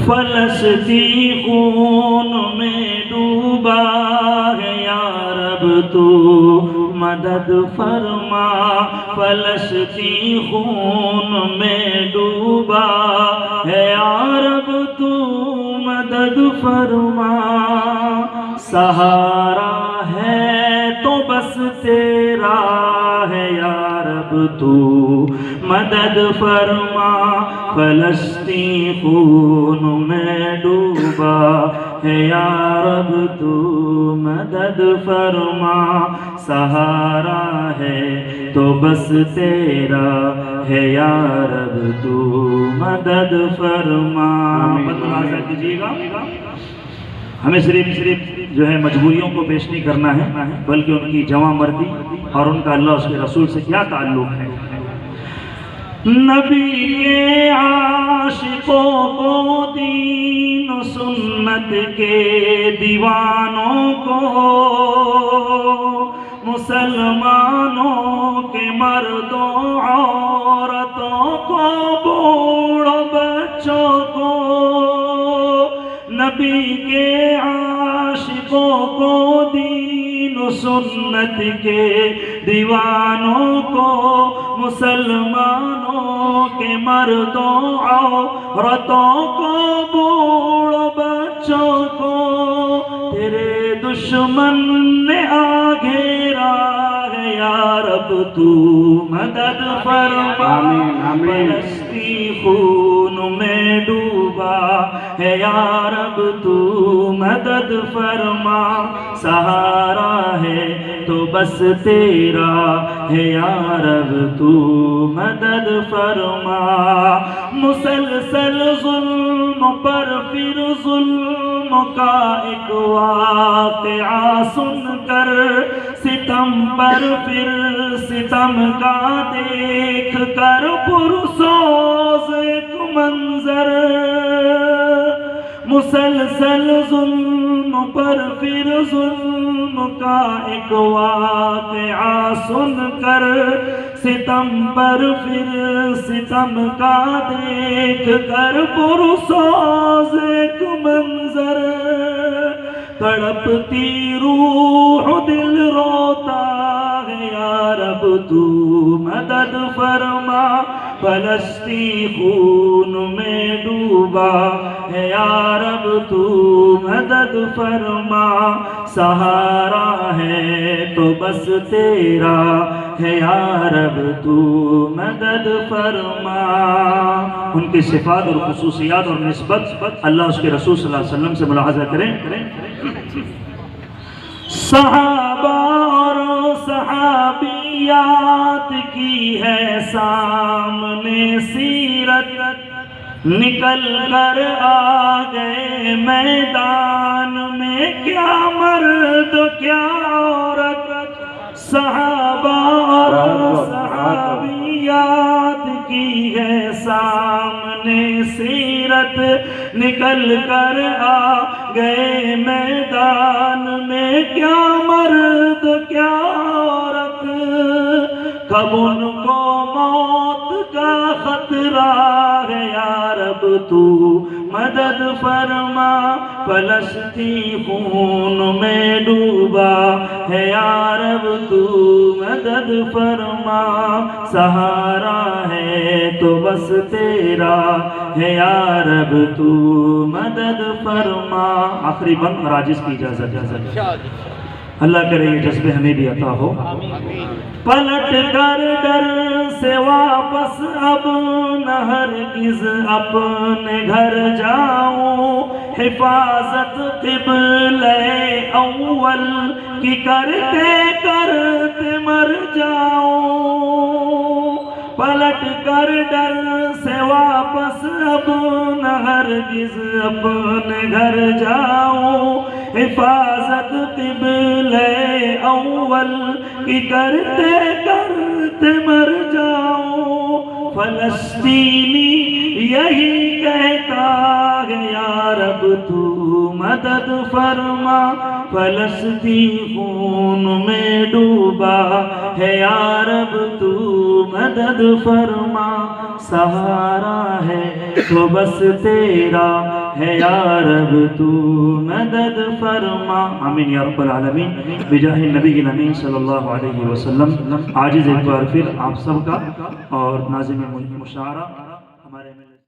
فلسطین خون میں ڈوبا ہے یا رب تو مدد فرما فلسطین خون میں ڈوبا ہے یا رب تو مدد فرما سہارا ہے تو بس تیرا ہے یا رب تو مدد فرما فلسطین خون میں ڈوبا ہے یا رب تو مدد فرما سہارا ہے تو بس تیرا ہے یا رب تو مدد فرما بدلاسا کیجیے گا ہمیں صرف جو ہے مجبوریوں کو پیش نہیں کرنا ہے بلکہ ان کی جواں مردی اور ان کا اللہ اس کے رسول سے کیا تعلق ہے نبی کے عاشقوں کو دین و سنت کے دیوانوں کو مسلمانوں کے مردوں عورتوں کو بوڑھوں بچوں کو نبی کے عاشقوں کو دین و سنت کے دیوانوں کو مسلمانوں کے مردوں عورتوں کو بوڑھوں بچوں کو تیرے دشمن نے آ گھیرا ہے یا رب تو مدد فرما فلسطین خون میں ڈوبا ہے یا رب تو مدد فرما سہارا ہے تو بس تیرا ہے یا رب تو مدد فرما مسلسل ظلم پر پھر ظلم کا ایک واقعہ سن کر ستم پر پھر ستم کا دیکھ کر پرسوز ایک منظر مسلسل ظلم پر پھر ظلم کا ایک واقعہ سن کر ستم پر پھر ستم کا دیکھ کر پرسوز ایک منظر تڑپتی روح دل روتا ہے یا رب تو مدد فرما فلسطین خون میں ڈوبا ہے یا رب تو مدد فرما سہارا ہے تو بس تیرا ہے یا رب تو مدد فرما ان کی صفات اور خصوصیات اور نسبت اللہ اس کے رسول صلی اللہ علیہ وسلم سے ملاحظہ کریں صحابہ اور صحابیات کی ہے سامنے سیرت نکل کر آ گئے میدان میں کیا مرد کیا عورت صحابہ اور صحابیات کی ہے سامنے سیرت نکل کر آ گئے میدان میں کیا مرد کیا عورت کب ان کو موت کا خطرہ ہے یا رب تو مدد فرما فلسطین خون میں ڈوبا ہے یا رب تو مدد فرما سہارا ہے تو بس تیرا ہے یا رب تو مدد فرما آخری بند راجز کی اجازت اللہ کرے یہ جذبے ہمیں بھی عطا ہو پلٹ کر ڈر سے واپس اب نہ ہرگز اپنے گھر جاؤں حفاظت قبلہ اول کی کرتے کرتے مر جاؤں پلٹ کر ڈر سے واپس اب نہ ہرگز اپنے گھر جاؤں حفاظت قبلہ اول کی کرتے کرتے مر جاؤں فلسطینی یہی کہتا ہے یا رب تو مدد فرما فلسطین خون میں ڈوبا ہے یا رب تو مدد فرما سہارا ہے تو بس تیرا ہے یا رب تو مدد فرما. آمین یا رب العالمین بجاہ نبی الامین صلی اللہ علیہ وسلم. عاجز ایک بار پھر آپ سب کا اور ناظم مشاعرہ ہمارے